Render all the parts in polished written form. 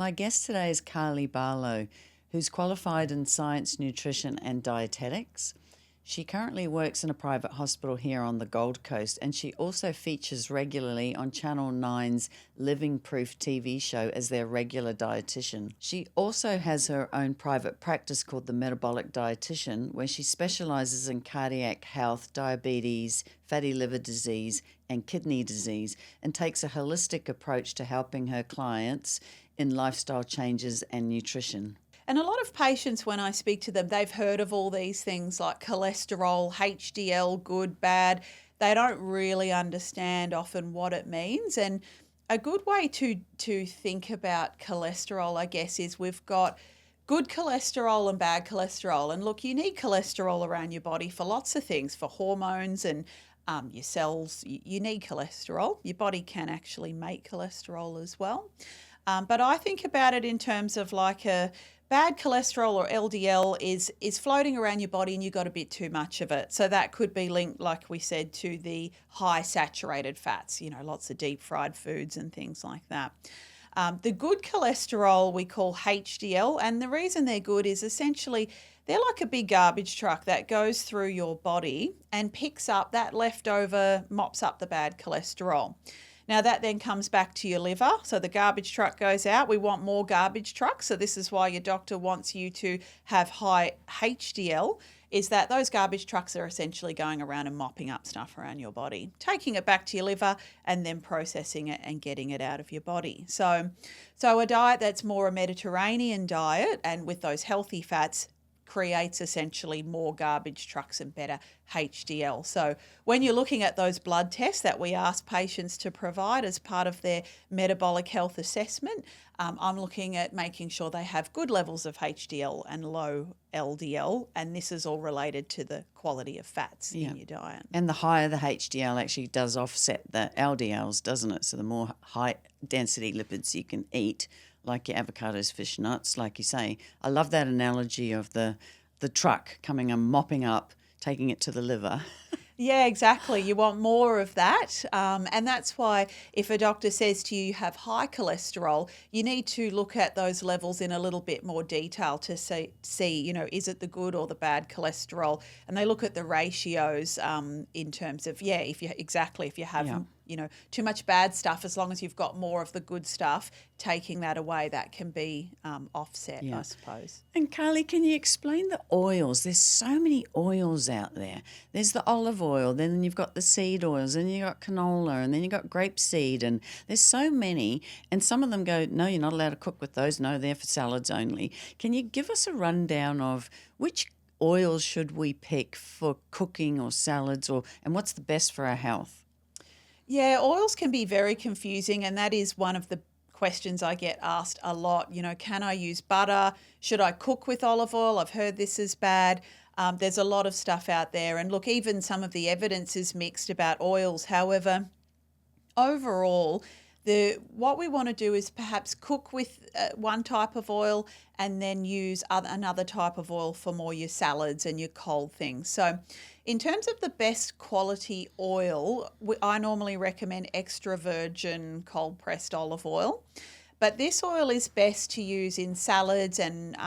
My guest today is Carly Barlow, who's qualified in science, nutrition, and dietetics. She currently works in a private hospital here on the Gold Coast, and she also features regularly on Channel 9's Living Proof TV show as their regular dietitian. She also has her own private practice called the Metabolic Dietitian, where she specializes in cardiac health, diabetes, fatty liver disease, and kidney disease, and takes a holistic approach to helping her clients in lifestyle changes and nutrition. And a lot of patients, when I speak to them, they've heard of all these things like cholesterol, HDL, good, bad. They don't really understand often what it means. And a good way to think about cholesterol, I guess, is we've got good cholesterol and bad cholesterol. And look, you need cholesterol around your body for lots of things, for hormones and your cells. You need cholesterol. Your body can actually make cholesterol as well. But I think about it in terms of like a bad cholesterol or LDL is floating around your body and you've got a bit too much of it. So that could be linked, like we said, to the high saturated fats, lots of deep fried foods and things like that. The good cholesterol we call HDL, and the reason they're good is essentially they're like a big garbage truck that goes through your body and picks up that leftover, mops up the bad cholesterol. Now that then comes back to your liver. So the garbage truck goes out. We want more garbage trucks. So this is why your doctor wants you to have high HDL, is that those garbage trucks are essentially going around and mopping up stuff around your body, taking it back to your liver and then processing it and getting it out of your body. So a diet that's more a Mediterranean diet and with those healthy fats creates essentially more garbage trucks and better HDL. So when you're looking at those blood tests that we ask patients to provide as part of their metabolic health assessment, I'm looking at making sure they have good levels of HDL and low LDL, and this is all related to the quality of fats in your diet. And the higher the HDL actually does offset the LDLs, doesn't it? So the more high density lipids you can eat, like your avocados, fish, nuts, like you say. I love that analogy of the truck coming and mopping up, taking it to the liver. Yeah, exactly. You want more of that. And that's why if a doctor says to you, you have high cholesterol, you need to look at those levels in a little bit more detail to see, is it the good or the bad cholesterol? And they look at the ratios in terms of, if you have too much bad stuff, as long as you've got more of the good stuff, taking that away, that can be offset, I suppose. And Carly, can you explain the oils? There's so many oils out there. There's the olive oil, then you've got the seed oils, and you've got canola, and then you've got grapeseed, and there's so many. And some of them go, no, you're not allowed to cook with those. No, they're for salads only. Can you give us a rundown of which oils should we pick for cooking or salads, and what's the best for our health? Yeah, oils can be very confusing, and that is one of the questions I get asked a lot. Can I use butter? Should I cook with olive oil? I've heard this is bad. There's a lot of stuff out there. And look, even some of the evidence is mixed about oils. However, overall, what we want to do is perhaps cook with one type of oil and then use another type of oil for more your salads and your cold things. So in terms of the best quality oil, I normally recommend extra virgin cold pressed olive oil. But this oil is best to use in salads and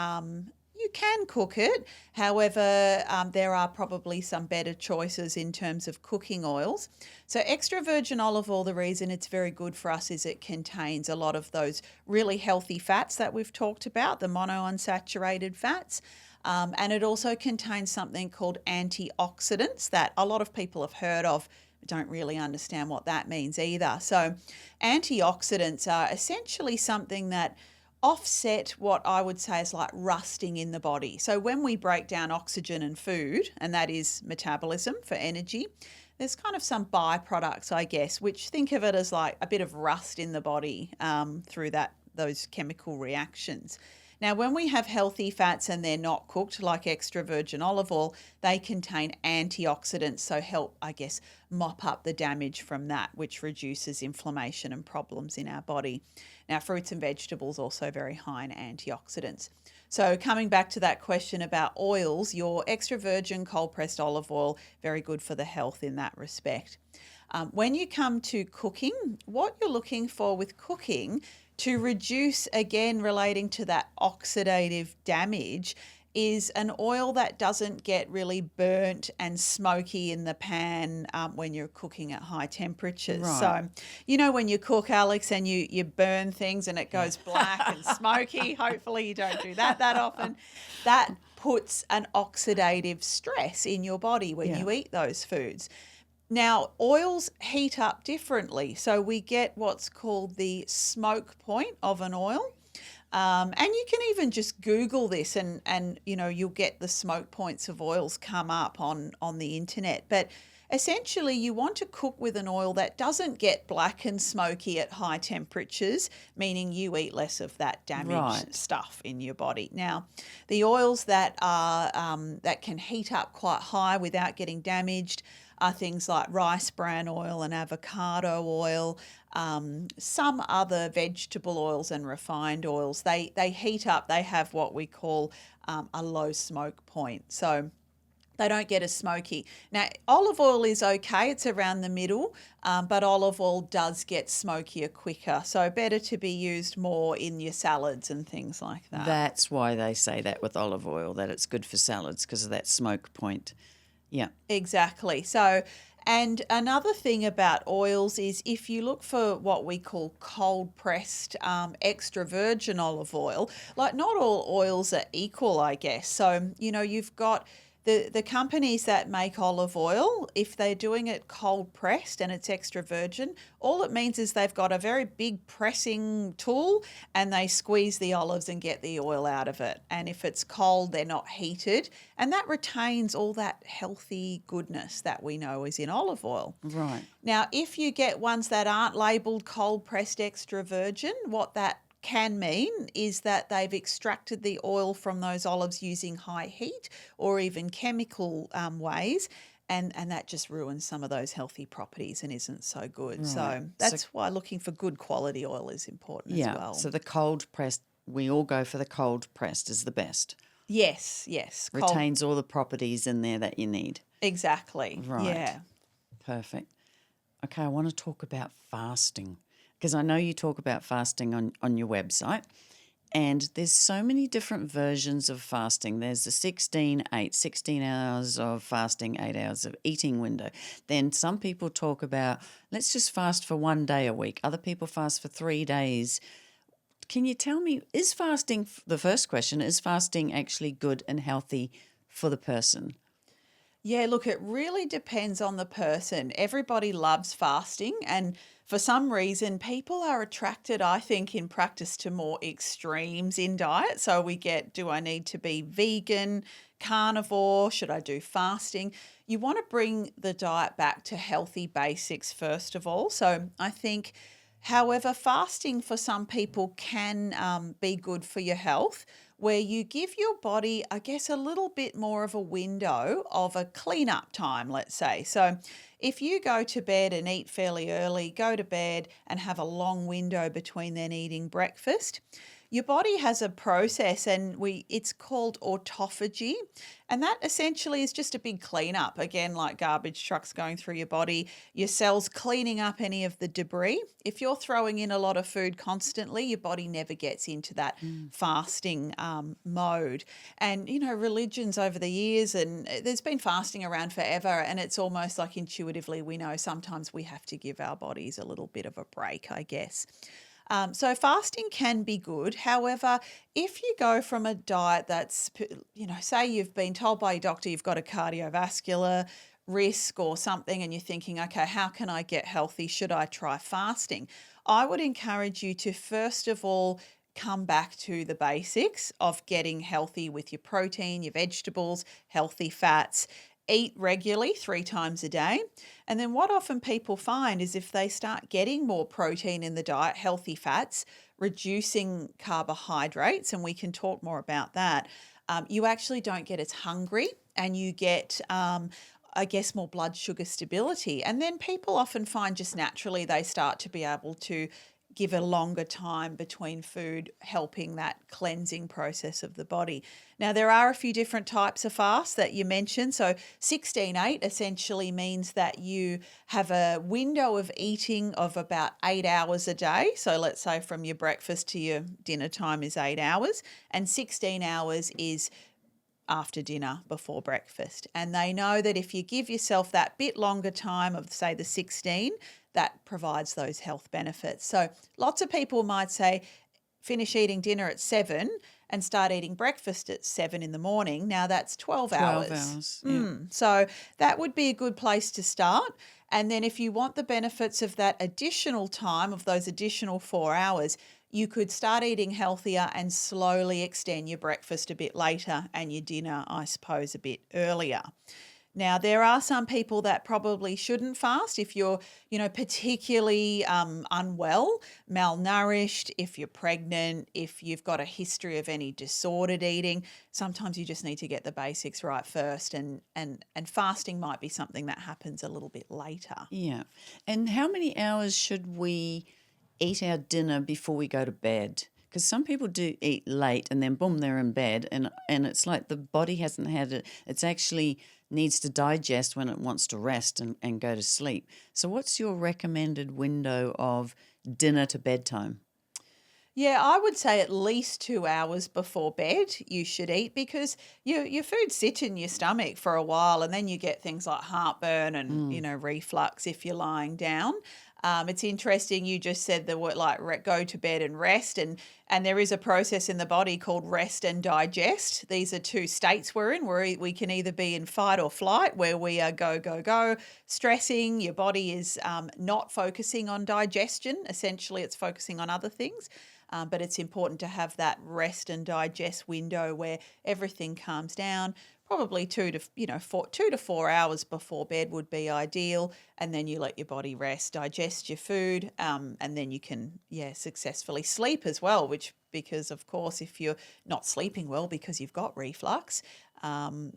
you can cook it. However, there are probably some better choices in terms of cooking oils. So extra virgin olive oil, the reason it's very good for us is it contains a lot of those really healthy fats that we've talked about, the monounsaturated fats. And it also contains something called antioxidants that a lot of people have heard of, but don't really understand what that means either. So antioxidants are essentially something that offset what I would say is like rusting in the body. So when we break down oxygen and food, and that is metabolism for energy, there's kind of some byproducts, I guess, which think of it as like a bit of rust in the body through those chemical reactions. Now, when we have healthy fats and they're not cooked, like extra virgin olive oil, they contain antioxidants, so help, I guess, mop up the damage from that, which reduces inflammation and problems in our body. Now, fruits and vegetables also very high in antioxidants. So coming back to that question about oils, your extra virgin cold pressed olive oil, very good for the health in that respect. When you come to cooking, what you're looking for with cooking, to reduce, again, relating to that oxidative damage, is an oil that doesn't get really burnt and smoky in the pan when you're cooking at high temperatures. Right. So, when you cook, Alex, and you burn things and it goes black and smoky, hopefully you don't do that often, that puts an oxidative stress in your body when you eat those foods. Now, oils heat up differently. So we get what's called the smoke point of an oil. And you can even just Google this and you'll get the smoke points of oils come up on the internet. But essentially, you want to cook with an oil that doesn't get black and smoky at high temperatures, meaning you eat less of that damaged stuff in your body. Now, the oils that are that can heat up quite high without getting damaged are things like rice bran oil and avocado oil, some other vegetable oils and refined oils. They heat up. They have what we call a low smoke point. So they don't get as smoky. Now, olive oil is okay. It's around the middle, but olive oil does get smokier quicker. So better to be used more in your salads and things like that. That's why they say that with olive oil, that it's good for salads because of that smoke point. Yeah. Exactly. So, and another thing about oils is if you look for what we call cold pressed extra virgin olive oil, like not all oils are equal, I guess. So, you've got the companies that make olive oil, if they're doing it cold pressed and it's extra virgin, all it means is they've got a very big pressing tool and they squeeze the olives and get the oil out of it. And if it's cold, they're not heated. And that retains all that healthy goodness that we know is in olive oil. Right. Now, if you get ones that aren't labelled cold pressed extra virgin, what that can mean is that they've extracted the oil from those olives using high heat or even chemical ways, and that just ruins some of those healthy properties and isn't so good. Right. So that's why looking for good quality oil is important as well. So the cold pressed, we all go for the cold pressed is the best. Yes. Retains all the properties in there that you need. Exactly. Right. Yeah. Perfect. Okay, I want to talk about fasting, because I know you talk about fasting on your website, and there's so many different versions of fasting. There's the 16-8, 16 hours of fasting, 8 hours of eating window. Then some people talk about, let's just fast for 1 day a week. Other people fast for 3 days. Can you tell me, the first question, is fasting actually good and healthy for the person? Yeah, look, it really depends on the person. Everybody loves fasting, and for some reason, people are attracted, I think, in practice to more extremes in diet. So we get, do I need to be vegan, carnivore? Should I do fasting? You want to bring the diet back to healthy basics first of all. So I think, however, fasting for some people can be good for your health, where you give your body, I guess, a little bit more of a window of a cleanup time, let's say. So if you go to bed and eat fairly early, go to bed and have a long window between then eating breakfast, your body has a process, and it's called autophagy, and that essentially is just a big cleanup, again, like garbage trucks going through your body, your cells cleaning up any of the debris. If you're throwing in a lot of food constantly, your body never gets into that fasting mode. And, religions over the years, and there's been fasting around forever, and it's almost like intuitively we know sometimes we have to give our bodies a little bit of a break, I guess. So fasting can be good. However, if you go from a diet that's, say you've been told by your doctor you've got a cardiovascular risk or something, and you're thinking, okay, how can I get healthy? Should I try fasting? I would encourage you to first of all come back to the basics of getting healthy with your protein, your vegetables, healthy fats. Eat regularly 3 times a day. And then what often people find is if they start getting more protein in the diet, healthy fats, reducing carbohydrates, and we can talk more about that, you actually don't get as hungry, and you get, I guess, more blood sugar stability. And then people often find just naturally they start to be able to give a longer time between food, helping that cleansing process of the body. Now, there are a few different types of fast that you mentioned. So 16-8 essentially means that you have a window of eating of about 8 hours a day. So let's say from your breakfast to your dinner time is 8 hours, and 16 hours is after dinner, before breakfast. And they know that if you give yourself that bit longer time of, say, the 16, that provides those health benefits. So lots of people might say, finish eating dinner at 7 and start eating breakfast at 7 in the morning. Now that's 12 hours. 12 hours. Yeah. So that would be a good place to start. And then if you want the benefits of that additional time, of those additional 4 hours, you could start eating healthier and slowly extend your breakfast a bit later and your dinner, I suppose, a bit earlier. Now, there are some people that probably shouldn't fast if you're, particularly unwell, malnourished, if you're pregnant, if you've got a history of any disordered eating. Sometimes you just need to get the basics right first, and fasting might be something that happens a little bit later. Yeah. And how many hours should we eat our dinner before we go to bed? Because some people do eat late and then boom, they're in bed, and it's like the body hasn't had it. It's actually needs to digest when it wants to rest and go to sleep. So what's your recommended window of dinner to bedtime? Yeah, I would say at least 2 hours before bed you should eat, because your food sits in your stomach for a while, and then you get things like heartburn and reflux if you're lying down. It's interesting, you just said the word like go to bed and rest, and there is a process in the body called rest and digest. These are two states we're in, where we can either be in fight or flight, where we are go, stressing. Your body is not focusing on digestion. Essentially, it's focusing on other things. But it's important to have that rest and digest window where everything calms down. Probably 2 to 4 hours before bed would be ideal, and then you let your body rest, digest your food, and then you can successfully sleep as well. Because of course, if you're not sleeping well because you've got reflux,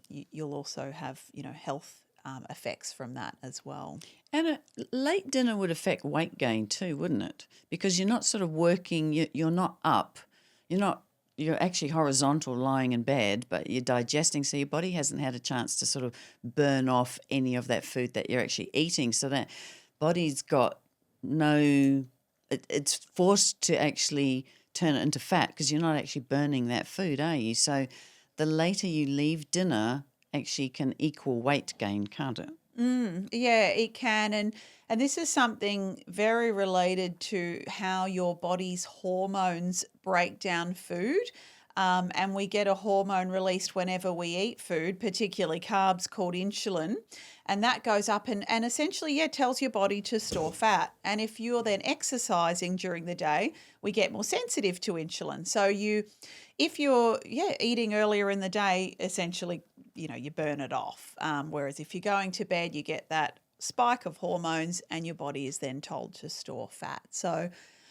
you'll also have health effects from that as well. And a late dinner would affect weight gain too, wouldn't it? Because you're not sort of working, you're not up, you're actually horizontal lying in bed, but you're digesting, so your body hasn't had a chance to sort of burn off any of that food that you're actually eating. So that body's got it's forced to actually turn it into fat because you're not actually burning that food, are you? So the later you leave dinner actually can equal weight gain, can't it? Yeah, it can. And this is something very related to how your body's hormones break down food. And we get a hormone released whenever we eat food, particularly carbs, called insulin. And that goes up and essentially, tells your body to store fat. And if you're then exercising during the day, we get more sensitive to insulin. So if you're eating earlier in the day, essentially, you burn it off. Whereas if you're going to bed, you get that spike of hormones and your body is then told to store fat. So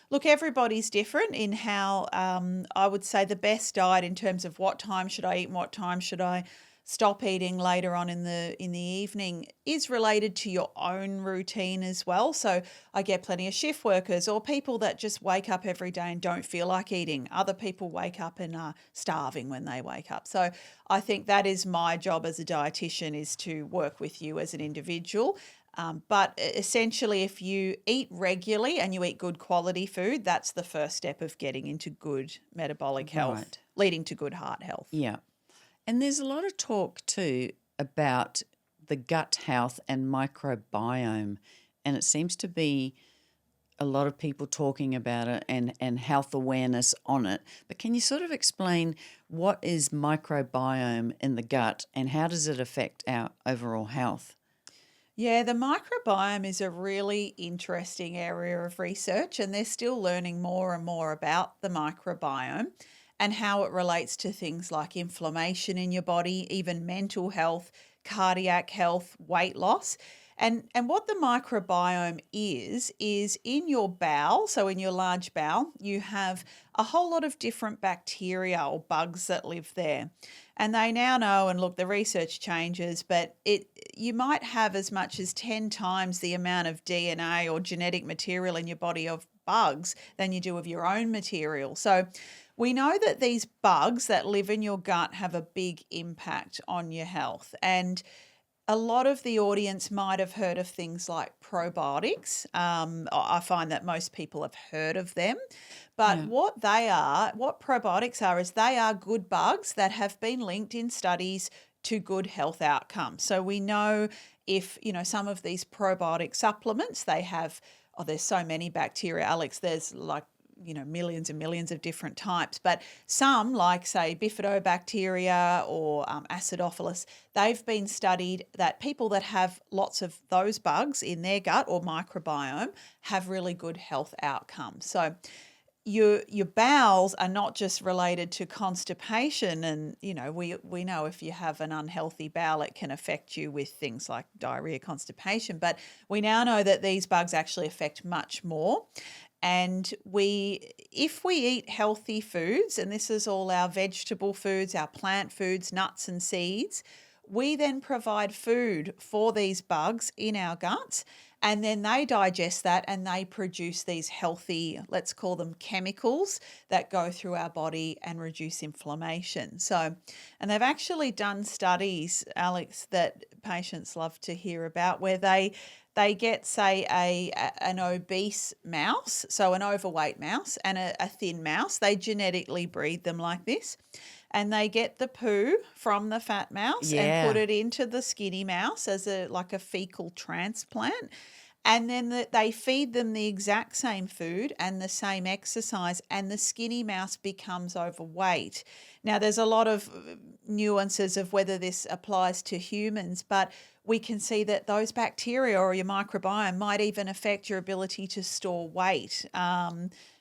look, everybody's different in how I would say the best diet in terms of what time should I eat and what time should I stop eating later on in the evening is related to your own routine as well. So I get plenty of shift workers or people that just wake up every day and don't feel like eating. Other people wake up and are starving when they wake up. So I think that is my job as a dietitian, is to work with you as an individual. But essentially, if you eat regularly and you eat good quality food, that's the first step of getting into good metabolic health, leading to good heart health. Yeah. And there's a lot of talk too about the gut health and microbiome, and it seems to be a lot of people talking about it and health awareness on it. But can you sort of explain what is microbiome in the gut and how does it affect our overall health? Yeah, the microbiome is a really interesting area of research, and they're still learning more and more about the microbiome and how it relates to things like inflammation in your body, even mental health, cardiac health, weight loss. And what the microbiome is in your bowel, so in your large bowel, you have a whole lot of different bacteria or bugs that live there. And they now know, and look, the research changes, but you might have as much as 10 times the amount of DNA or genetic material in your body of bugs than you do of your own material. So we know that these bugs that live in your gut have a big impact on your health. And a lot of the audience might have heard of things like probiotics. I find that most people have heard of them. But Yeah. what probiotics are, is they are good bugs that have been linked in studies to good health outcomes. So we know if, some of these probiotic supplements, they have, there's so many bacteria, Alex, there's like, millions and millions of different types. But some, like, say, bifidobacteria or acidophilus, they've been studied that people that have lots of those bugs in their gut or microbiome have really good health outcomes. So your bowels are not just related to constipation, and we know if you have an unhealthy bowel, it can affect you with things like diarrhea, constipation, but we now know that these bugs actually affect much more. And if we eat healthy foods, and this is all our vegetable foods, our plant foods, nuts and seeds, we then provide food for these bugs in our guts, and then they digest that and they produce these healthy, let's call them chemicals, that go through our body and reduce inflammation. So, and they've actually done studies, Alex, that patients love to hear about, where they get, say, an obese mouse, so an overweight mouse, and a thin mouse. They genetically breed them like this. And they get the poo from the fat mouse and put it into the skinny mouse as like a fecal transplant. And then they feed them the exact same food and the same exercise, and the skinny mouse becomes overweight. Now, there's a lot of nuances of whether this applies to humans, but we can see that those bacteria or your microbiome might even affect your ability to store weight.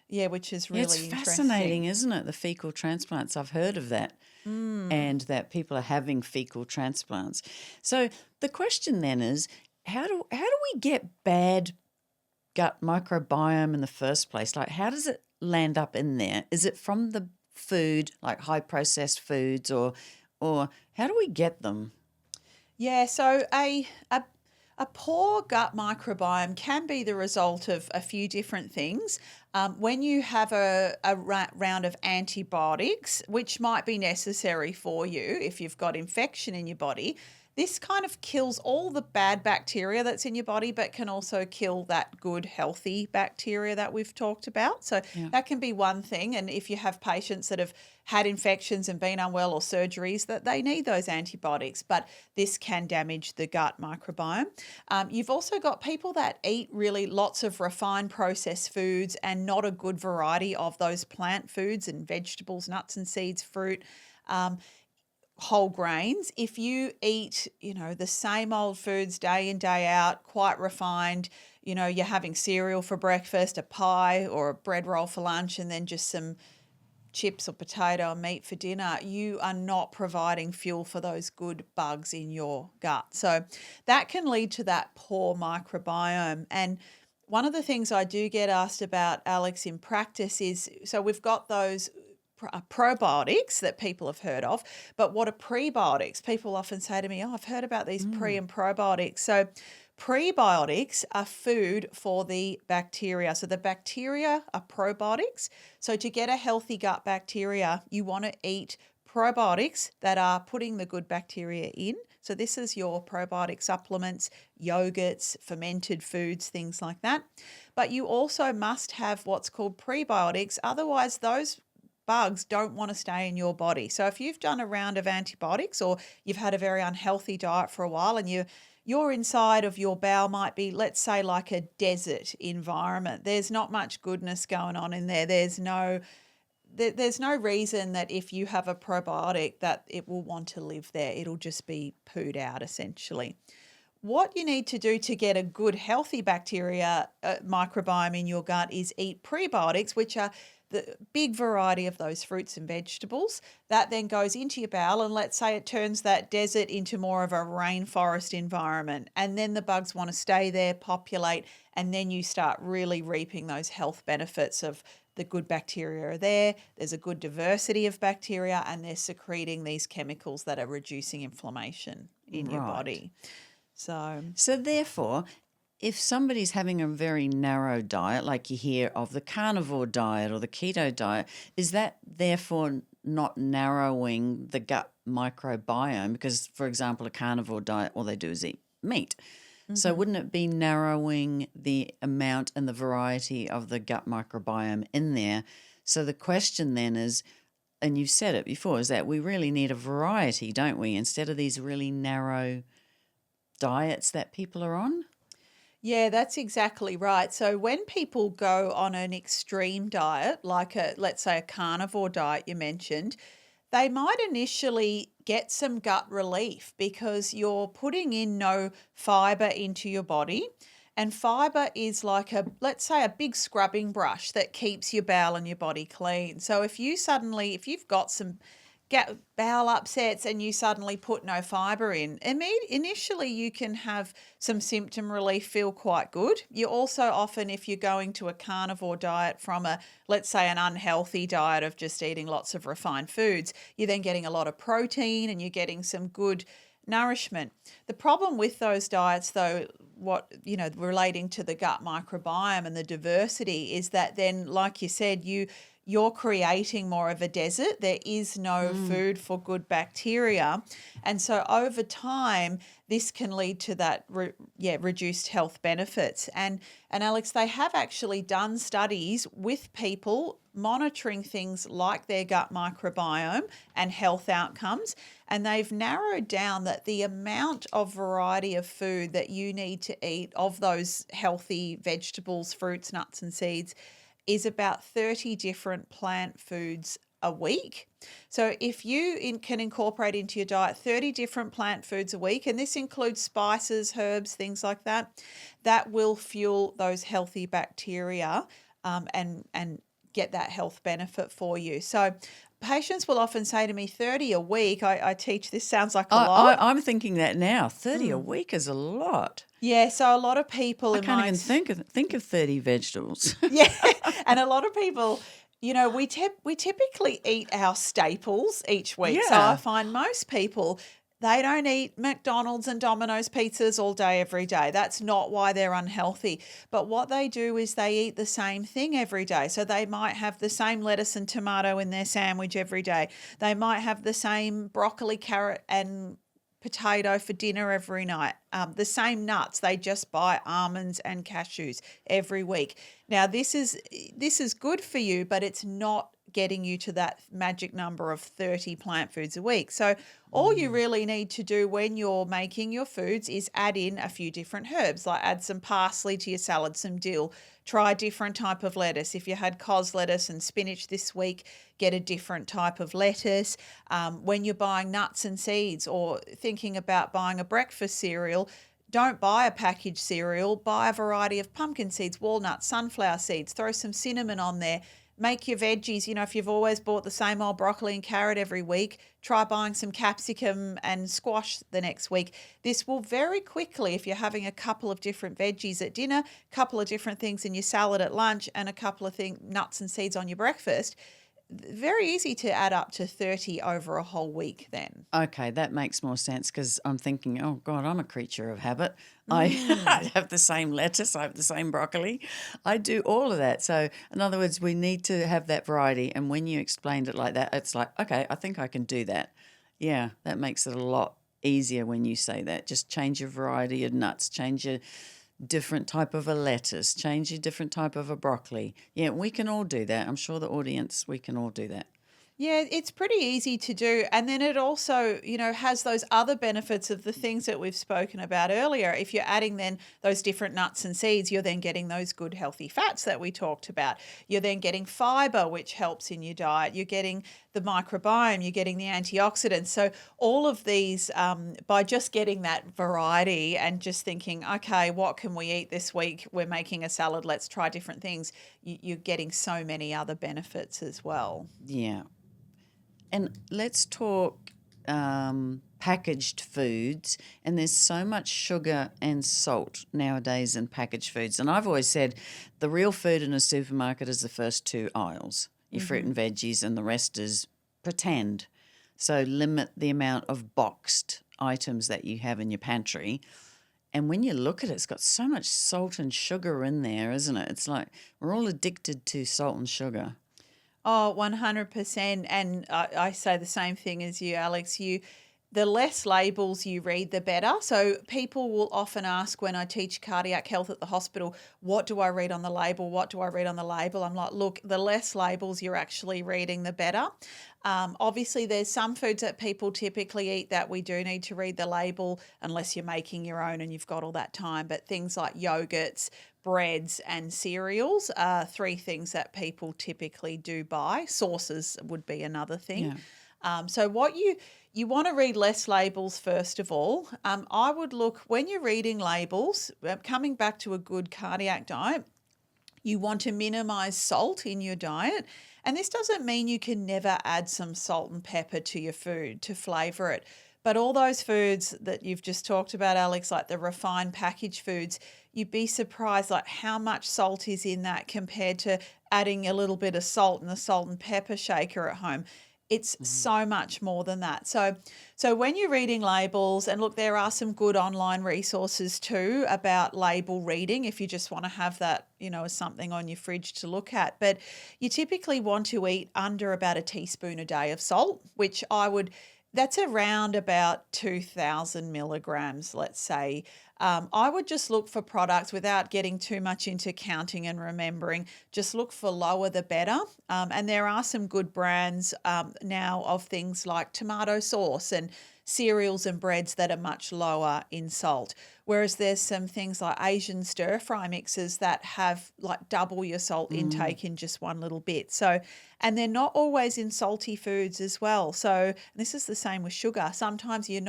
Which is really interesting. It's fascinating, isn't it? The fecal transplants. I've heard of that, and that people are having fecal transplants. So the question then is, how do we get bad gut microbiome in the first place? Like, how does it land up in there? Is it from the food, like high processed foods, or how do we get them? Yeah, so a poor gut microbiome can be the result of a few different things. When you have a round of antibiotics, which might be necessary for you if you've got infection in your body, this kind of kills all the bad bacteria that's in your body, but can also kill that good, healthy bacteria that we've talked about. So that can be one thing. And if you have patients that have had infections and been unwell or surgeries, that they need those antibiotics, but this can damage the gut microbiome. You've also got people that eat really lots of refined processed foods and not a good variety of those plant foods and vegetables, nuts and seeds, fruit, whole grains. If you eat, the same old foods day in, day out, quite refined, you're having cereal for breakfast, a pie or a bread roll for lunch, and then just some chips or potato or meat for dinner, you are not providing fuel for those good bugs in your gut. So that can lead to that poor microbiome. And one of the things I do get asked about, Alex, in practice is, so we've got those probiotics that people have heard of, but what are prebiotics? People often say to me, I've heard about these pre and probiotics. So prebiotics are food for the bacteria. So the bacteria are probiotics. So to get a healthy gut bacteria, you want to eat probiotics that are putting the good bacteria in. So this is your probiotic supplements, yogurts, fermented foods, things like that. But you also must have what's called prebiotics. Otherwise, those bugs don't want to stay in your body. So if you've done a round of antibiotics, or you've had a very unhealthy diet for a while, and your inside of your bowel might be, let's say, like a desert environment. There's not much goodness going on in there. There's no reason that if you have a probiotic that it will want to live there. It'll just be pooed out, essentially. What you need to do to get a good, healthy bacteria microbiome in your gut is eat prebiotics, which are the big variety of those fruits and vegetables. That then goes into your bowel, and let's say it turns that desert into more of a rainforest environment, and then the bugs want to stay there, populate, and then you start really reaping those health benefits of the good bacteria are there, there's a good diversity of bacteria, and they're secreting these chemicals that are reducing inflammation in your body. So therefore, if somebody's having a very narrow diet, like you hear of the carnivore diet or the keto diet, is that therefore not narrowing the gut microbiome? Because, for example, a carnivore diet, all they do is eat meat. So wouldn't it be narrowing the amount and the variety of the gut microbiome in there? So the question then is, and you've said it before, is that we really need a variety, don't we, instead of these really narrow diets that people are on? Yeah, that's exactly right. So when people go on an extreme diet, like let's say a carnivore diet you mentioned, they might initially get some gut relief because you're putting in no fiber into your body. And fiber is like let's say a big scrubbing brush that keeps your bowel and your body clean. So if you've got some bowel upsets and you suddenly put no fiber in, initially you can have some symptom relief, feel quite good. You also often, if you're going to a carnivore diet from let's say an unhealthy diet of just eating lots of refined foods, you're then getting a lot of protein and you're getting some good nourishment. The problem with those diets, though, relating to the gut microbiome and the diversity, is that then, like you said, you're creating more of a desert. There is no food for good bacteria. And so over time, this can lead to that reduced health benefits. And Alex, they have actually done studies with people monitoring things like their gut microbiome and health outcomes. And they've narrowed down that the amount of variety of food that you need to eat of those healthy vegetables, fruits, nuts and seeds is about 30 different plant foods a week. So if you can incorporate into your diet 30 different plant foods a week, and this includes spices, herbs, things like that, that will fuel those healthy bacteria and get that health benefit for you. So patients will often say to me, 30 a week. I teach this, sounds like a lot. I'm thinking that now. 30 a week is a lot. Yeah, so a lot of people I can't even think of 30 vegetables. Yeah, and a lot of people, we typically eat our staples each week. So Yeah. I find most people, they don't eat McDonald's and Domino's pizzas all day, every day. That's not why they're unhealthy. But what they do is they eat the same thing every day. So they might have the same lettuce and tomato in their sandwich every day. They might have the same broccoli, carrot, and potato for dinner every night. The same nuts, they just buy almonds and cashews every week. Now this is good for you, but it's not getting you to that magic number of 30 plant foods a week. So all you really need to do when you're making your foods is add in a few different herbs, like add some parsley to your salad, some dill, try a different type of lettuce. If you had cos lettuce and spinach this week, get a different type of lettuce. When you're buying nuts and seeds or thinking about buying a breakfast cereal, don't buy a packaged cereal, buy a variety of pumpkin seeds, walnuts, sunflower seeds, throw some cinnamon on there. Make your veggies, if you've always bought the same old broccoli and carrot every week, try buying some capsicum and squash the next week. This will very quickly, if you're having a couple of different veggies at dinner, a couple of different things in your salad at lunch, and a couple of nuts and seeds on your breakfast, very easy to add up to 30 over a whole week then. Okay, that makes more sense because I'm thinking, oh, God, I'm a creature of habit. I have the same lettuce, I have the same broccoli. I do all of that. So, in other words, we need to have that variety. And when you explained it like that, it's like, okay, I think I can do that. Yeah, that makes it a lot easier when you say that. Just change your variety of nuts, change your different type of a lettuce, change your different type of a broccoli. Yeah, we can all do that. I'm sure the audience, we can all do that. Yeah, it's pretty easy to do. And then it also, has those other benefits of the things that we've spoken about earlier. If you're adding then those different nuts and seeds, you're then getting those good healthy fats that we talked about. You're then getting fiber, which helps in your diet. You're getting the microbiome, you're getting the antioxidants. So all of these, by just getting that variety and just thinking, okay, what can we eat this week? We're making a salad, let's try different things. You're getting so many other benefits as well. Yeah. And let's talk packaged foods. And there's so much sugar and salt nowadays in packaged foods. And I've always said the real food in a supermarket is the first two aisles, your fruit and veggies, and the rest is pretend. So limit the amount of boxed items that you have in your pantry. And when you look at it, it's got so much salt and sugar in there, isn't it? It's like we're all addicted to salt and sugar. Oh, 100%. And I say the same thing as you, Alex. The less labels you read, the better. So people will often ask when I teach cardiac health at the hospital, what do I read on the label? What do I read on the label? I'm like, look, the less labels you're actually reading, the better. Obviously, there's some foods that people typically eat that we do need to read the label unless you're making your own and you've got all that time. But things like yogurts, breads and cereals are three things that people typically do buy. Sauces would be another thing. Yeah. So what you want to read less labels first of all. I would look, when you're reading labels, coming back to a good cardiac diet, you want to minimize salt in your diet. And this doesn't mean you can never add some salt and pepper to your food to flavor it. But all those foods that you've just talked about, Alex, like the refined packaged foods, you'd be surprised like how much salt is in that compared to adding a little bit of salt in the salt and pepper shaker at home. It's so much more than that. So when you're reading labels, and look, there are some good online resources too about label reading if you just want to have that, as something on your fridge to look at. But you typically want to eat under about a teaspoon a day of salt, which that's around about 2,000 milligrams, let's say. I would just look for products without getting too much into counting and remembering. Just look for lower the better. And there are some good brands now of things like tomato sauce and cereals and breads that are much lower in salt. Whereas there's some things like Asian stir-fry mixes that have like double your salt intake in just one little bit. So, and they're not always in salty foods as well. So this is the same with sugar. Sometimes you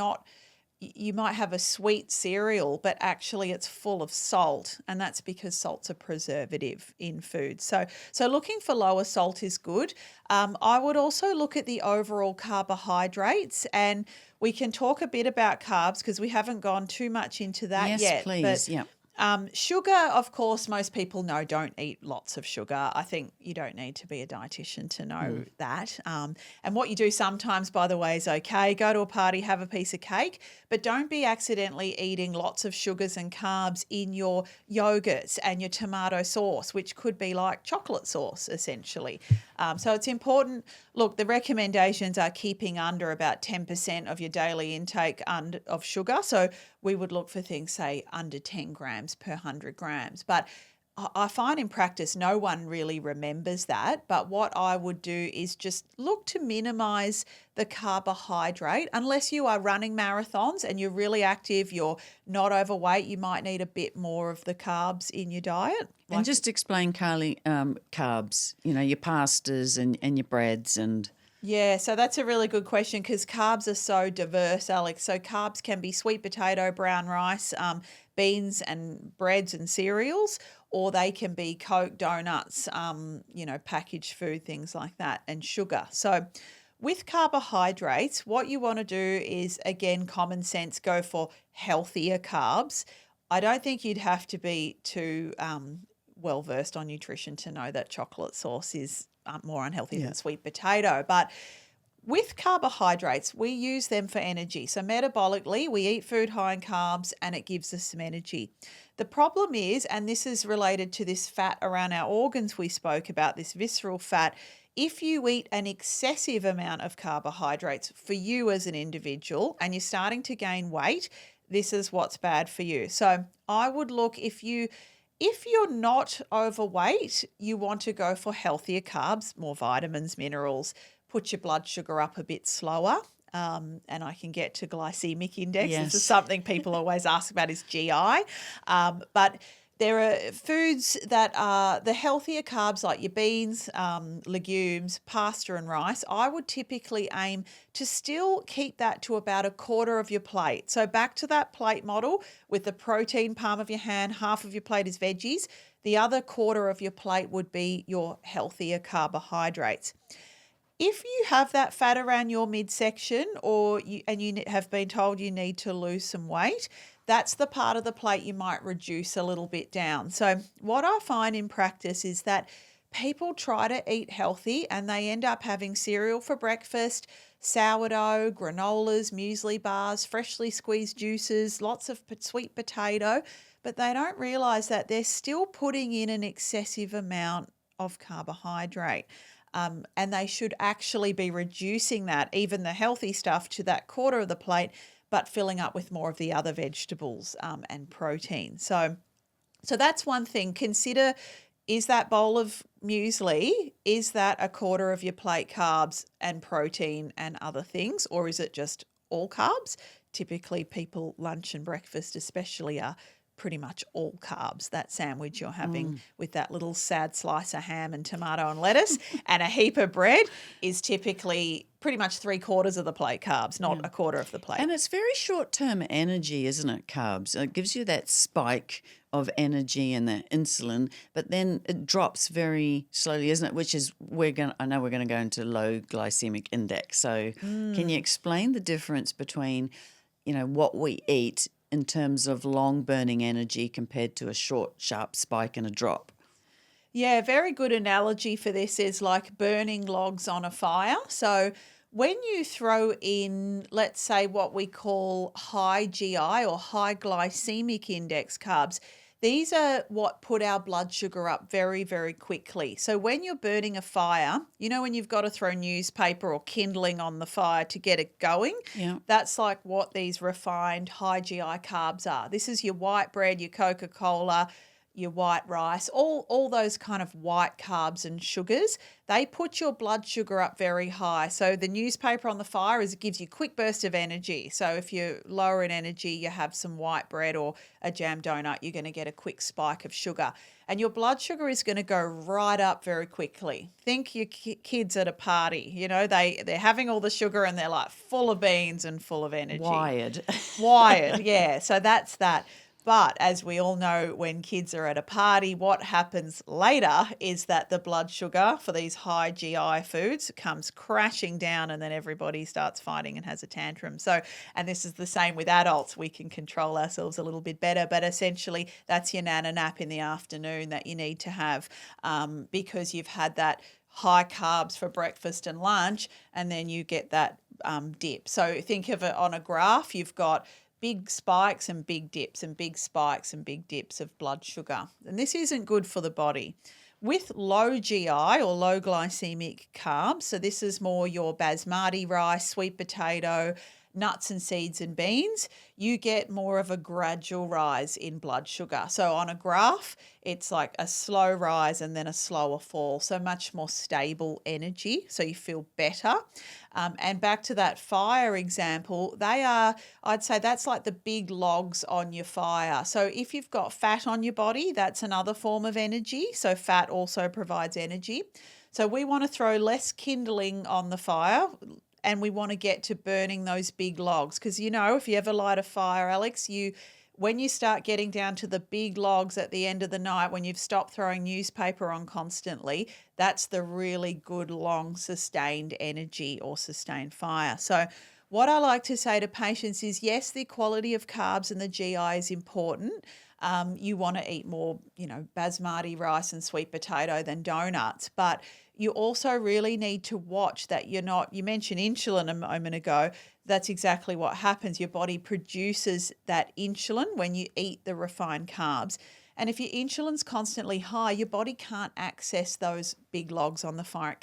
might have a sweet cereal, but actually it's full of salt, and that's because salt's a preservative in food. So looking for lower salt is good. I would also look at the overall carbohydrates, and we can talk a bit about carbs because we haven't gone too much into that yet. Yes, please. Yeah. Sugar, of course, most people know don't eat lots of sugar. I think you don't need to be a dietitian to know that. And what you do sometimes, by the way, is okay. Go to a party, have a piece of cake, but don't be accidentally eating lots of sugars and carbs in your yogurts and your tomato sauce, which could be like chocolate sauce, essentially. So it's important. Look, the recommendations are keeping under about 10% of your daily intake of sugar. So we would look for things, say, under 10 grams per 100 grams. But I find in practice no one really remembers that. But what I would do is just look to minimize the carbohydrate. Unless you are running marathons and you're really active, you're not overweight, you might need a bit more of the carbs in your diet. And just explain, Carly, carbs, your pastas and your breads and... Yeah, so that's a really good question because carbs are so diverse, Alex. So carbs can be sweet potato, brown rice, beans and breads and cereals, or they can be Coke, donuts, packaged food, things like that, and sugar. So with carbohydrates, what you want to do is, again, common sense, go for healthier carbs. I don't think you'd have to be too well-versed on nutrition to know that chocolate sauce is more unhealthy than sweet potato. But with carbohydrates, we use them for energy. So metabolically, we eat food high in carbs and it gives us some energy. The problem is, and this is related to this fat around our organs we spoke about, this visceral fat, if you eat an excessive amount of carbohydrates for you as an individual and you're starting to gain weight, this is what's bad for you. So I would look, if you're not overweight, you want to go for healthier carbs, more vitamins, minerals, put your blood sugar up a bit slower. And I can get to glycemic index. Yes. This is something people always ask about is GI. But there are foods that are the healthier carbs like your beans, legumes, pasta and rice. I would typically aim to still keep that to about a quarter of your plate. So back to that plate model with the protein, palm of your hand, half of your plate is veggies. The other quarter of your plate would be your healthier carbohydrates. If you have that fat around your midsection you have been told you need to lose some weight, that's the part of the plate you might reduce a little bit down. So what I find in practice is that people try to eat healthy and they end up having cereal for breakfast, sourdough, granolas, muesli bars, freshly squeezed juices, lots of sweet potato, but they don't realize that they're still putting in an excessive amount of carbohydrate. And they should actually be reducing that, even the healthy stuff, to that quarter of the plate, but filling up with more of the other vegetables and protein. So that's one thing. Consider, is that bowl of muesli, is that a quarter of your plate carbs and protein and other things, or is it just all carbs? Typically people lunch and breakfast especially are pretty much all carbs. That sandwich you're having with that little sad slice of ham and tomato and lettuce and a heap of bread is typically pretty much 3/4 of the plate carbs, not a quarter of the plate. And it's very short-term energy, isn't it, carbs? It gives you that spike of energy and the insulin, but then it drops very slowly, isn't it? Which is, I know we're going to go into low glycemic index. So can you explain the difference between, what we eat in terms of long burning energy compared to a short, sharp spike and a drop? Yeah, very good analogy for this is like burning logs on a fire. So when you throw in, let's say, what we call high GI or high glycemic index carbs, these are what put our blood sugar up very, very quickly. So when you're burning a fire, when you've got to throw newspaper or kindling on the fire to get it going, that's like what these refined high GI carbs are. This is your white bread, your Coca-Cola, your white rice, all those kind of white carbs and sugars. They put your blood sugar up very high. So the newspaper on the fire gives you a quick burst of energy. So if you're lower in energy, you have some white bread or a jam donut, you're going to get a quick spike of sugar. And your blood sugar is going to go right up very quickly. Think your kids at a party, they're having all the sugar and they're like full of beans and full of energy. Wired, yeah. So that's that. But as we all know, when kids are at a party, what happens later is that the blood sugar for these high GI foods comes crashing down and then everybody starts fighting and has a tantrum. So, and this is the same with adults. We can control ourselves a little bit better, but essentially that's your nana nap in the afternoon that you need to have because you've had that high carbs for breakfast and lunch and then you get that dip. So think of it on a graph. You've got big spikes and big dips and big spikes and big dips of blood sugar. And this isn't good for the body. With low GI or low glycemic carbs, so this is more your basmati rice, sweet potato, nuts and seeds and beans, you get more of a gradual rise in blood sugar. So on a graph, it's like a slow rise and then a slower fall, so much more stable energy, so you feel better. And back to that fire example, I'd say that's like the big logs on your fire. So if you've got fat on your body, that's another form of energy. So fat also provides energy. So we want to throw less kindling on the fire and we want to get to burning those big logs. Because, if you ever light a fire, Alex, when you start getting down to the big logs at the end of the night, when you've stopped throwing newspaper on constantly, that's the really good, long, sustained energy or sustained fire. So what I like to say to patients is, yes, the quality of carbs and the GI is important. You want to eat more, basmati rice and sweet potato than donuts, but you also really need to watch that you mentioned insulin a moment ago. That's exactly what happens. Your body produces that insulin when you eat the refined carbs. And if your insulin's constantly high, your body can't access those big logs on the fire.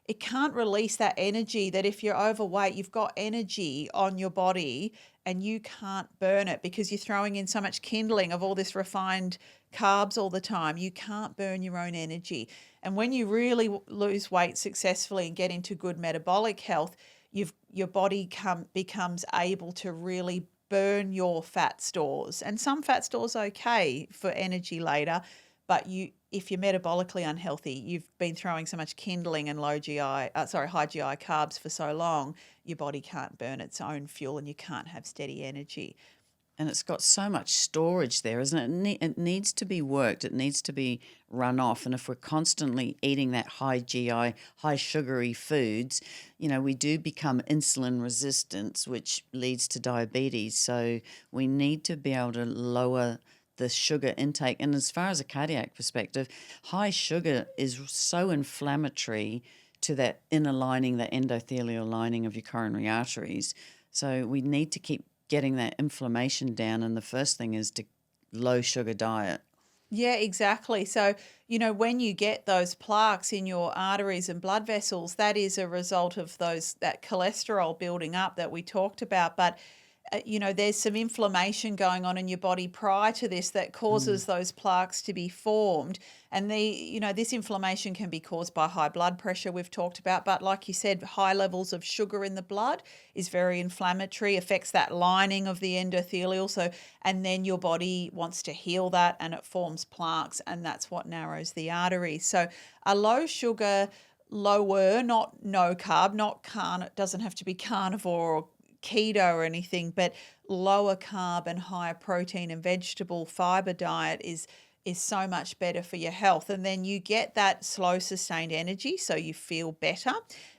It can't release that energy that if you're overweight, you've got energy on your body and you can't burn it because you're throwing in so much kindling of all this refined carbs all the time. You can't burn your own energy. And when you really lose weight successfully and get into good metabolic health, your body becomes able to really burn your fat stores. And some fat stores are okay for energy later, but if you're metabolically unhealthy, you've been throwing so much kindling and high GI carbs for so long, your body can't burn its own fuel and you can't have steady energy. And it's got so much storage there, isn't it? It needs to be worked. It needs to be run off. And if we're constantly eating that high GI, high sugary foods, we do become insulin resistant, which leads to diabetes. So we need to be able to lower the sugar intake. And as far as a cardiac perspective, high sugar is so inflammatory to that inner lining, the endothelial lining of your coronary arteries. So we need to keep getting that inflammation down. And the first thing is to low sugar diet. Yeah, exactly. So, when you get those plaques in your arteries and blood vessels, that is a result of that cholesterol building up that we talked about. But there's some inflammation going on in your body prior to this that causes those plaques to be formed. And this inflammation can be caused by high blood pressure we've talked about. But like you said, high levels of sugar in the blood is very inflammatory, affects that lining of the endothelial. And then your body wants to heal that and it forms plaques, and that's what narrows the arteries. So a low sugar, lower, not no carb, it doesn't have to be carnivore or keto or anything, but lower carb and higher protein and vegetable fiber diet is so much better for your health. And then you get that slow sustained energy, so you feel better.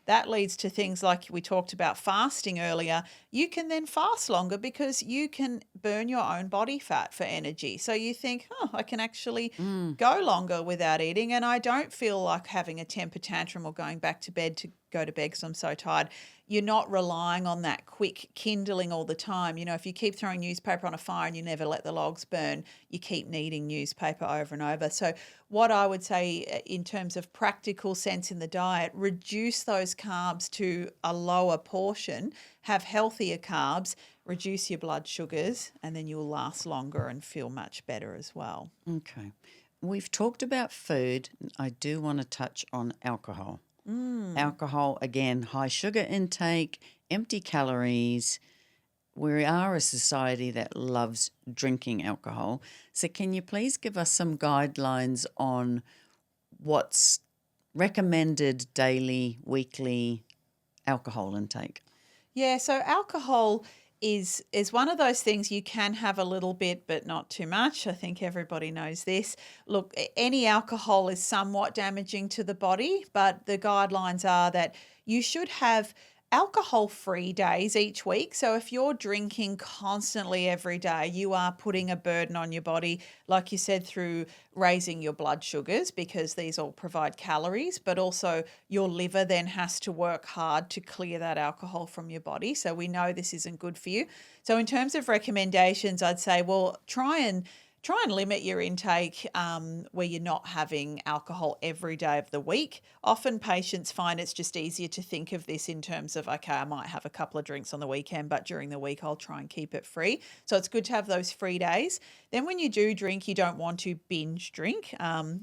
That leads to things like we talked about fasting earlier. You can then fast longer because you can burn your own body fat for energy. So you think, I can actually go longer without eating, and I don't feel like having a temper tantrum or going back to bed to go to bed because I'm so tired. You're not relying on that quick kindling all the time. If you keep throwing newspaper on a fire and you never let the logs burn, you keep needing newspaper over and over. So what I would say in terms of practical sense in the diet, reduce those carbs to a lower portion, have healthier carbs, reduce your blood sugars, and then you'll last longer and feel much better as well. Okay. We've talked about food. I do want to touch on alcohol. Alcohol, again, high sugar intake, empty calories. We are a society that loves drinking alcohol. So can you please give us some guidelines on what's recommended daily, weekly alcohol intake? Yeah, so alcohol is one of those things you can have a little bit, but not too much. I think everybody knows this. Look, any alcohol is somewhat damaging to the body, but the guidelines are that you should have alcohol-free days each week. So if you're drinking constantly every day, you are putting a burden on your body, like you said, through raising your blood sugars, because these all provide calories, but also your liver then has to work hard to clear that alcohol from your body. So we know this isn't good for you. So in terms of recommendations, I'd say, well, try and limit your intake where you're not having alcohol every day of the week. Often patients find it's just easier to think of this in terms of, okay, I might have a couple of drinks on the weekend, but during the week I'll try and keep it free. So it's good to have those free days. Then when you do drink, you don't want to binge drink.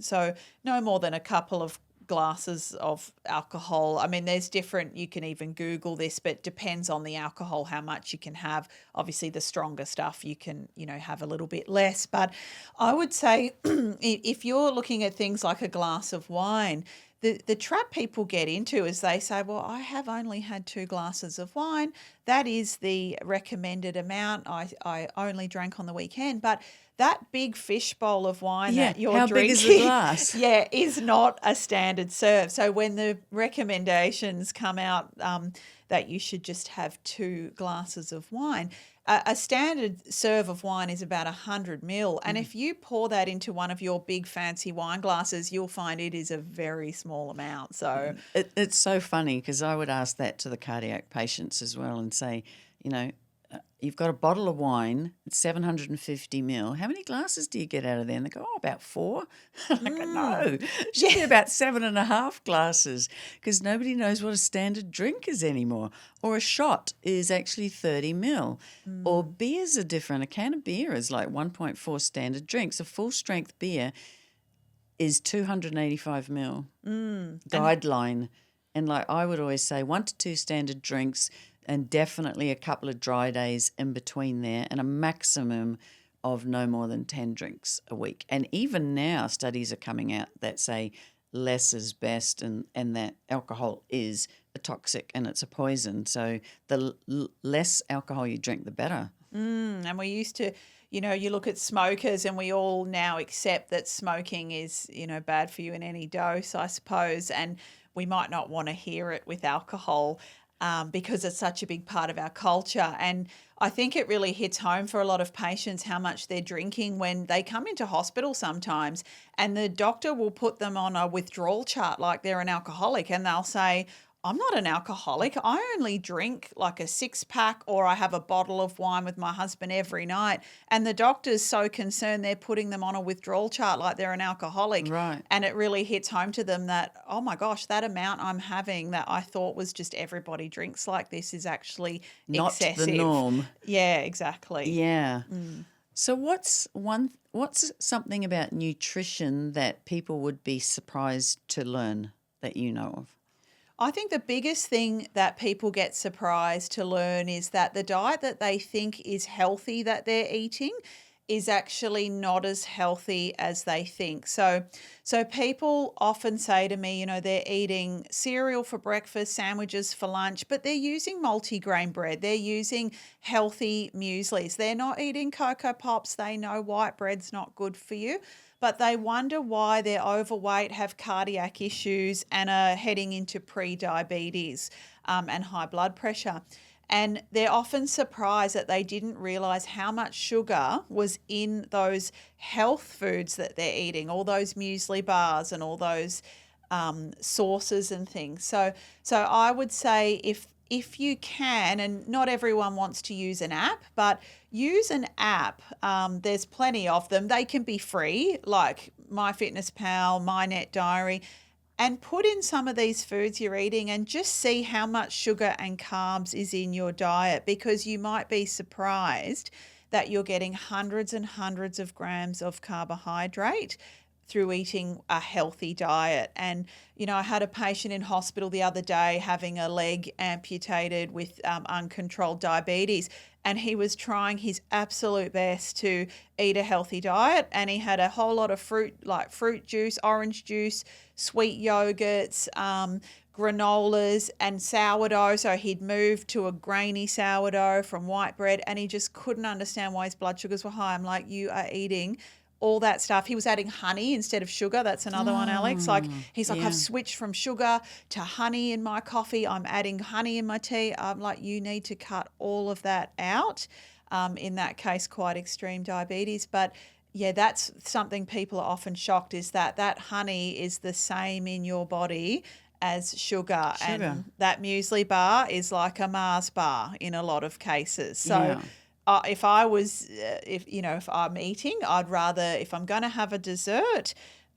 So no more than a couple of glasses of alcohol. I mean, there's different, you can even Google this, but depends on the alcohol, how much you can have. Obviously, the stronger stuff, you can, have a little bit less. But I would say if you're looking at things like a glass of wine, the trap people get into is they say, well, I have only had 2 glasses of wine. That is the recommended amount. I only drank on the weekend. But that big fish bowl of wine that you're how drinking, big is the glass? is not a standard serve. So when the recommendations come out that you should just have 2 glasses of wine, a standard serve of wine is about 100 ml. And if you pour that into one of your big fancy wine glasses, you'll find it is a very small amount. So It's so funny because I would ask that to the cardiac patients as well and say, you've got a bottle of wine, it's 750 ml. How many glasses do you get out of there? And they go, about 4. I go, no, it should be about 7.5 glasses because nobody knows what a standard drink is anymore. Or a shot is actually 30 ml. Or beers are different. A can of beer is like 1.4 standard drinks. A full strength beer is 285 ml guideline. And like I would always say 1 to 2 standard drinks, and definitely a couple of dry days in between there, and a maximum of no more than 10 drinks a week. And even now studies are coming out that say less is best, and that alcohol is a toxic and it's a poison. So the less alcohol you drink, the better. And we used to, you look at smokers and we all now accept that smoking is, bad for you in any dose, I suppose. And we might not want to hear it with alcohol. because it's such a big part of our culture. And I think it really hits home for a lot of patients how much they're drinking when they come into hospital sometimes, and the doctor will put them on a withdrawal chart like they're an alcoholic, and they'll say, I'm not an alcoholic. I only drink like a 6-pack, or I have a bottle of wine with my husband every night. And the doctor's so concerned they're putting them on a withdrawal chart like they're an alcoholic. Right. And it really hits home to them that, oh my gosh, that amount I'm having that I thought was just everybody drinks like this is actually Not excessive. the norm. Yeah, exactly. Yeah. So what's something about nutrition that people would be surprised to learn that you know of? I think the biggest thing that people get surprised to learn is that the diet that they think is healthy that they're eating is actually not as healthy as they think. So people often say to me, they're eating cereal for breakfast, sandwiches for lunch, but they're using multigrain bread. They're using healthy mueslis. They're not eating Cocoa Pops. They know white bread's not good for you, but they wonder why they're overweight, have cardiac issues, and are heading into pre-diabetes and high blood pressure. And they're often surprised that they didn't realise how much sugar was in those health foods that they're eating, all those muesli bars and all those sauces and things. So I would say if you can, and not everyone wants to use an app, but use an app. There's plenty of them. They can be free, like MyFitnessPal, MyNet Diary, and put in some of these foods you're eating and just see how much sugar and carbs is in your diet, because you might be surprised that you're getting hundreds and hundreds of grams of carbohydrate through eating a healthy diet. And, I had a patient in hospital the other day having a leg amputated with uncontrolled diabetes, and he was trying his absolute best to eat a healthy diet, and he had a whole lot of fruit, like fruit juice, orange juice, sweet yogurts, granolas and sourdough. So he'd moved to a grainy sourdough from white bread, and he just couldn't understand why his blood sugars were high. I'm like, you are eating all that stuff. He was adding honey instead of sugar. That's another one, Alex. Like, he's like, I've switched from sugar to honey in my coffee. I'm adding honey in my tea. I'm like, you need to cut all of that out. In that case, quite extreme diabetes. But yeah, that's something people are often shocked, is that honey is the same in your body as sugar. And that muesli bar is like a Mars bar in a lot of cases. So if I'm eating, I'd rather, if I'm going to have a dessert,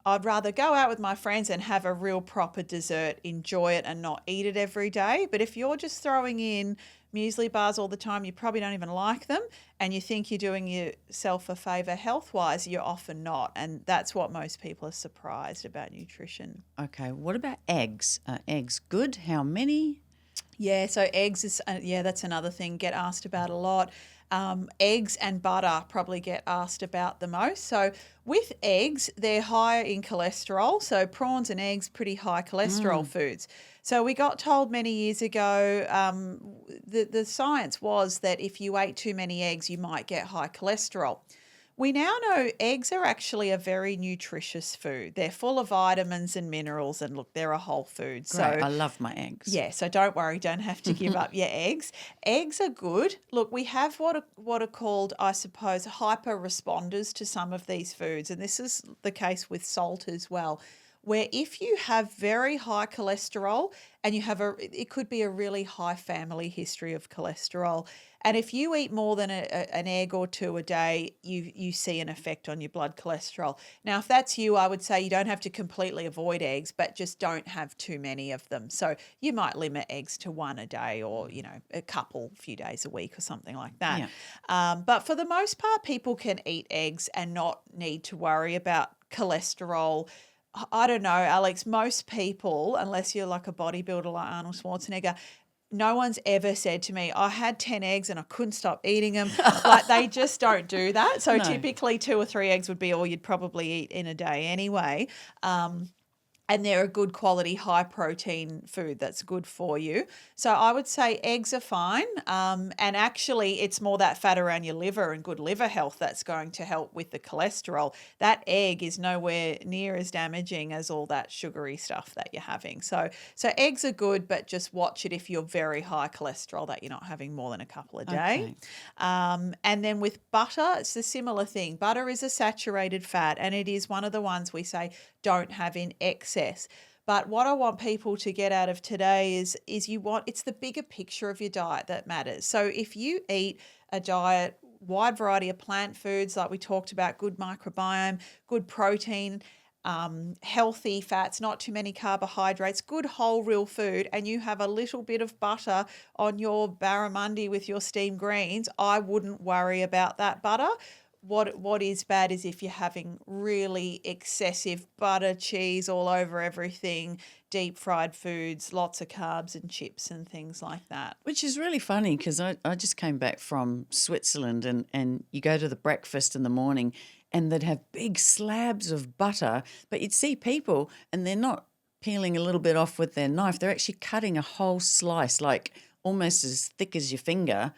I'd rather go out with my friends and have a real proper dessert, enjoy it and not eat it every day. But if you're just throwing in muesli bars all the time, you probably don't even like them, and you think you're doing yourself a favour health-wise, you're often not. And that's what most people are surprised about nutrition. Okay, what about eggs? Are eggs good? How many? Yeah, so eggs is, that's another thing get asked about a lot. Eggs and butter probably get asked about the most. So with eggs, they're higher in cholesterol. So prawns and eggs, pretty high cholesterol foods. So we got told many years ago, the science was that if you ate too many eggs, you might get high cholesterol. We now know eggs are actually a very nutritious food. They're full of vitamins and minerals, and look, they're a whole food. Great. So I love my eggs. Yeah, so don't worry, don't have to give up your eggs. Eggs are good. Look, we have what are called, I suppose, hyper responders to some of these foods, and this is the case with salt as well, where if you have very high cholesterol and you have it could be a really high family history of cholesterol, and if you eat more than an egg or two a day, you see an effect on your blood cholesterol. Now, if that's you, I would say you don't have to completely avoid eggs, but just don't have too many of them. So you might limit eggs to one a day, or, a few days a week or something like that. Yeah. But for the most part, people can eat eggs and not need to worry about cholesterol. I don't know, Alex, most people, unless you're like a bodybuilder like Arnold Schwarzenegger, no one's ever said to me, I had 10 eggs and I couldn't stop eating them. Like, they just don't do that. So typically 2 or 3 eggs would be all you'd probably eat in a day anyway. and they're a good quality, high protein food that's good for you. So I would say eggs are fine. And actually, it's more that fat around your liver and good liver health that's going to help with the cholesterol. That egg is nowhere near as damaging as all that sugary stuff that you're having. So eggs are good, but just watch it if you're very high cholesterol, that you're not having more than a couple a day. Okay. And then with butter, it's a similar thing. Butter is a saturated fat, and it is one of the ones we say don't have in excess. But what I want people to get out of today is it's the bigger picture of your diet that matters. So if you eat a diet, wide variety of plant foods, like we talked about, good microbiome, good protein, healthy fats, not too many carbohydrates, good whole real food, and you have a little bit of butter on your barramundi with your steamed greens, I wouldn't worry about that butter. What is bad is if you're having really excessive butter, cheese all over everything, deep fried foods, lots of carbs and chips and things like that. Which is really funny because I just came back from Switzerland and you go to the breakfast in the morning and they'd have big slabs of butter, but you'd see people and they're not peeling a little bit off with their knife. They're actually cutting a whole slice, like almost as thick as your finger,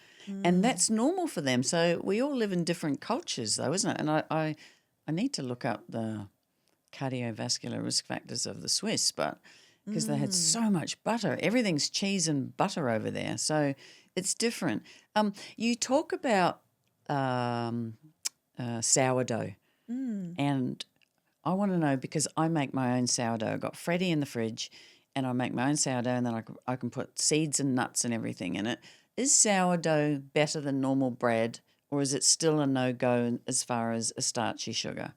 and that's normal for them. So we all live in different cultures though, isn't it? And I need to look up the cardiovascular risk factors of the Swiss, but because they had so much butter. Everything's cheese and butter over there. So it's different. You talk about sourdough, and I want to know because I make my own sourdough. I've got Freddie in the fridge and I make my own sourdough, and then I can put seeds and nuts and everything in it. Is sourdough better than normal bread, or is it still a no-go as far as a starchy sugar?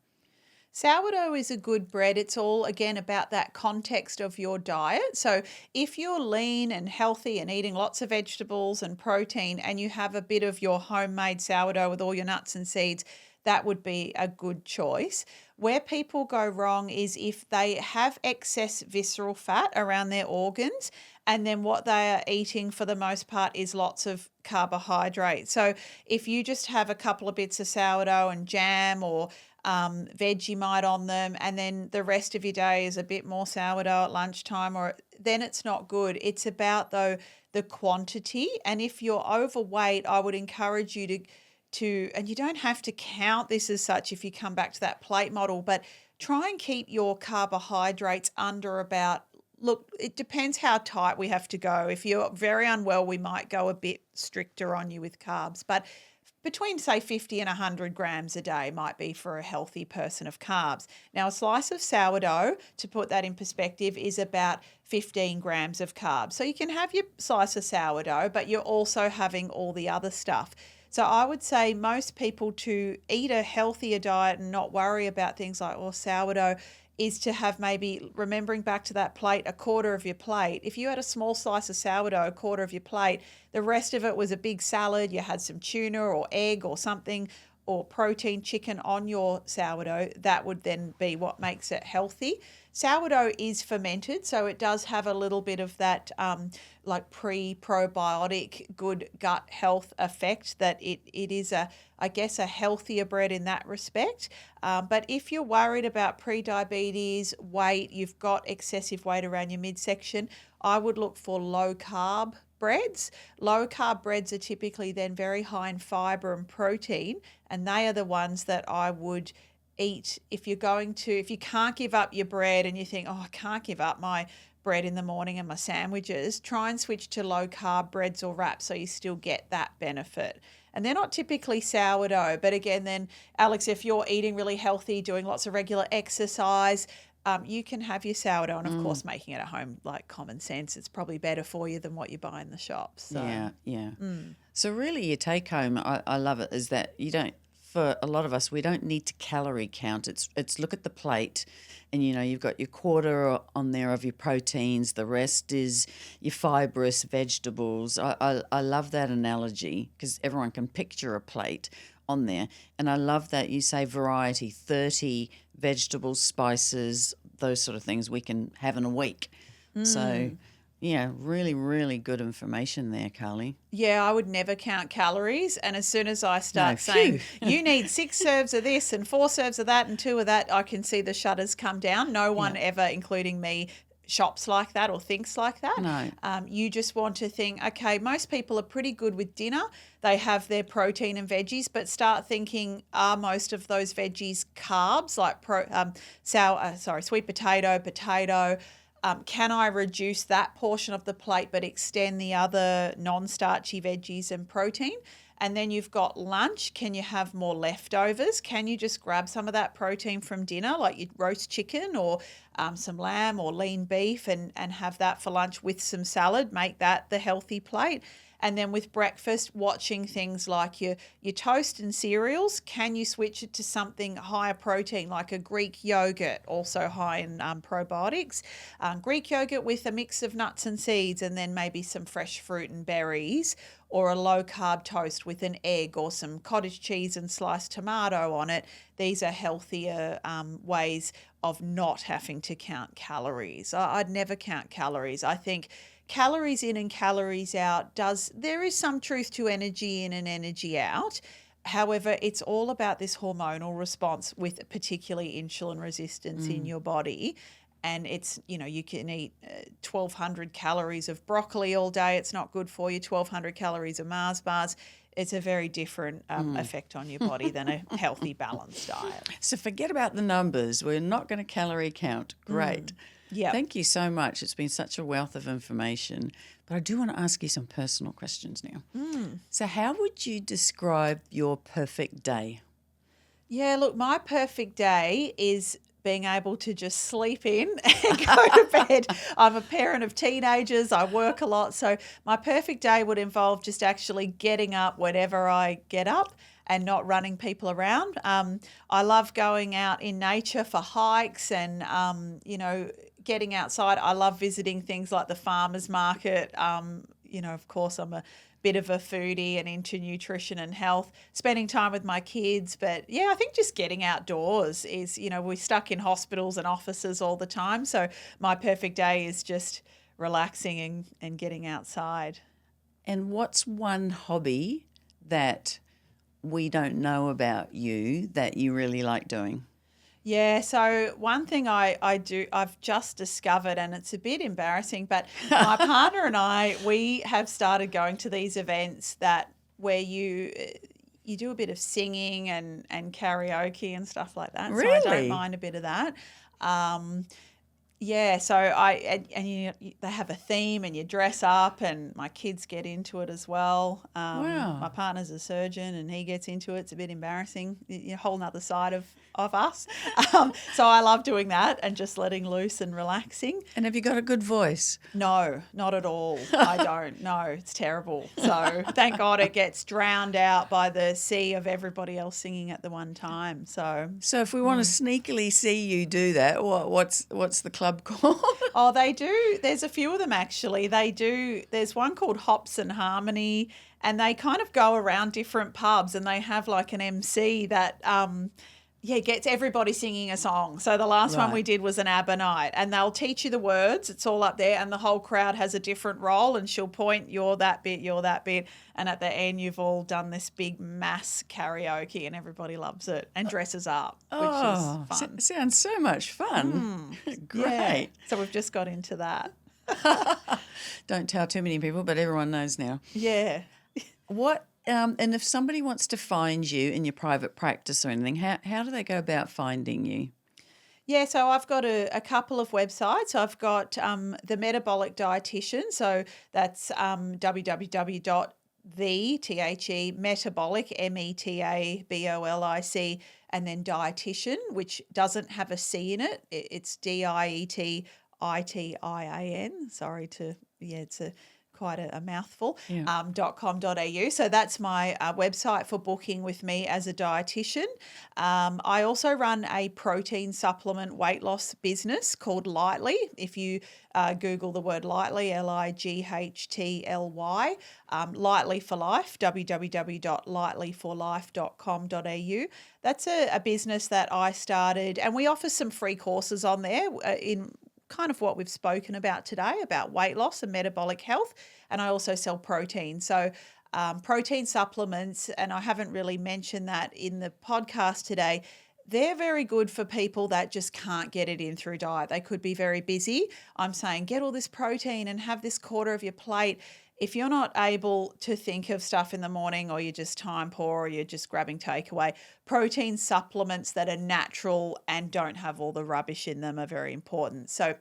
Sourdough is a good bread. It's all, again, about that context of your diet. So if you're lean and healthy and eating lots of vegetables and protein and you have a bit of your homemade sourdough with all your nuts and seeds, that would be a good choice. Where people go wrong is if they have excess visceral fat around their organs, and then what they are eating for the most part is lots of carbohydrate. So if you just have a couple of bits of sourdough and jam or Vegemite on them, and then the rest of your day is a bit more sourdough at lunchtime, or then it's not good. It's about though the quantity, and if you're overweight, I would encourage you to, and you don't have to count this as such if you come back to that plate model, but try and keep your carbohydrates under about, look, it depends how tight we have to go. If you're very unwell, we might go a bit stricter on you with carbs, but between, say, 50 and 100 grams a day might be for a healthy person of carbs. Now, a slice of sourdough, to put that in perspective, is about 15 grams of carbs. So you can have your slice of sourdough, but you're also having all the other stuff. So I would say most people, to eat a healthier diet and not worry about things like, sourdough, is to have, maybe remembering back to that plate, a quarter of your plate. If you had a small slice of sourdough, a quarter of your plate, the rest of it was a big salad, you had some tuna or egg or something, or protein chicken on your sourdough, that would then be what makes it healthy. Sourdough is fermented, so it does have a little bit of that like pre-probiotic good gut health effect, that it is I guess a healthier bread in that respect. But if you're worried about pre-diabetes, weight, you've got excessive weight around your midsection, I would look for low-carb breads. Low-carb breads are typically then very high in fibre and protein, and they are the ones that I would eat if you can't give up your bread and you think, I can't give up my bread in the morning and my sandwiches, try and switch to low-carb breads or wraps so you still get that benefit. And they're not typically sourdough, but again then, Alex, if you're eating really healthy, doing lots of regular exercise, you can have your sourdough, and of course making it at home, like common sense, it's probably better for you than what you buy in the shops. So. Yeah. So really your take home, I love it, is that you don't, for a lot of us, we don't need to calorie count. It's look at the plate and, you've got your quarter on there of your proteins. The rest is your fibrous vegetables. I love that analogy because everyone can picture a plate on there. And I love that you say variety, 30 vegetables, spices, those sort of things we can have in a week. So, Yeah, really, really good information there, Carly. Yeah, I would never count calories. And as soon as I start No, saying, phew. you need 6 serves of this and 4 serves of that and 2 of that, I can see the shutters come down. No one Yeah. ever, including me, shops like that or thinks like that. No. You just want to think, okay, most people are pretty good with dinner. They have their protein and veggies, but start thinking, are most of those veggies carbs like sweet potato, can I reduce that portion of the plate but extend the other non-starchy veggies and protein? And then you've got lunch. Can you have more leftovers? Can you just grab some of that protein from dinner, like your roast chicken or some lamb or lean beef, and have that for lunch with some salad? Make that the healthy plate. And then with breakfast, watching things like your toast and cereals. Can you switch it to something higher protein, like a Greek yogurt, also high in probiotics? Greek yogurt with a mix of nuts and seeds, and then maybe some fresh fruit and berries, or a low-carb toast with an egg or some cottage cheese and sliced tomato on it. These are healthier ways of not having to count calories. I'd never count calories. I think calories in and calories out there is some truth to energy in and energy out. However, it's all about this hormonal response with particularly insulin resistance in your body. And it's, you can eat 1,200 calories of broccoli all day. It's not good for you. 1,200 calories of Mars bars. It's a very different effect on your body than a healthy, balanced diet. So forget about the numbers. We're not going to calorie count. Great. Yeah. Thank you so much. It's been such a wealth of information. But I do want to ask you some personal questions now. So how would you describe your perfect day? Yeah, look, my perfect day is being able to just sleep in and go to bed. I'm a parent of teenagers. I work a lot. So my perfect day would involve just actually getting up whenever I get up and not running people around. I love going out in nature for hikes and, getting outside. I love visiting things like the farmers market. Of course, I'm a bit of a foodie and into nutrition and health, spending time with my kids. But yeah, I think just getting outdoors is, we're stuck in hospitals and offices all the time. So my perfect day is just relaxing and getting outside. And what's one hobby that we don't know about you that you really like doing? Yeah, so one thing I've just discovered, and it's a bit embarrassing, but my partner and I, we have started going to these events where you do a bit of singing and karaoke and stuff like that. Really? So I don't mind a bit of that. Yeah, so they have a theme and you dress up, and my kids get into it as well. Wow. My partner's a surgeon and he gets into it. It's a bit embarrassing, a whole nother side of us. So I love doing that and just letting loose and relaxing. And have you got a good voice? No, not at all. I don't. No, it's terrible. So thank God it gets drowned out by the sea of everybody else singing at the one time. So if we want to sneakily see you do that, what's the club called? Oh, they do. There's a few of them actually. They do. There's one called Hops and Harmony, and they kind of go around different pubs, and they have like an MC that gets everybody singing a song. So the last one we did was an ABBA night, and they'll teach you the words. It's all up there, and the whole crowd has a different role, and she'll point, you're that bit, and at the end you've all done this big mass karaoke, and everybody loves it and dresses up, which is fun. Sounds so much fun. Great. Yeah. So we've just got into that. Don't tell too many people, but everyone knows now. Yeah. What? And if somebody wants to find you in your private practice or anything, how do they go about finding you? Yeah, so I've got a couple of websites. I've got the Metabolic Dietitian, so that's metabolic, METABOLIC, and then dietitian, which doesn't have a C in it. It's DIETITIAN. Sorry it's quite a mouthful, .com.au. So that's my website for booking with me as a dietitian. I also run a protein supplement weight loss business called Lightly. If you Google the word Lightly, LIGHTLY, Lightly for Life, www.lightlyforlife.com.au. That's a business that I started, and we offer some free courses on there in kind of what we've spoken about today, about weight loss and metabolic health. And I also sell protein. So protein supplements, and I haven't really mentioned that in the podcast today, they're very good for people that just can't get it in through diet. They could be very busy. I'm saying get all this protein and have this quarter of your plate. If you're not able to think of stuff in the morning, or you're just time poor, or you're just grabbing takeaway, protein supplements that are natural and don't have all the rubbish in them are very important. So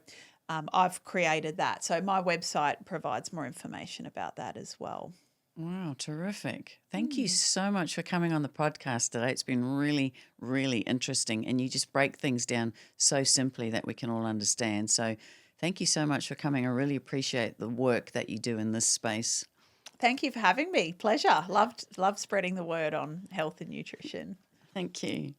I've created that. So my website provides more information about that as well. Wow, terrific. Thank you so much for coming on the podcast today. It's been really, really interesting, and you just break things down so simply that we can all understand. So thank you so much for coming. I really appreciate the work that you do in this space. Thank you for having me. Pleasure. Love spreading the word on health and nutrition. Thank you.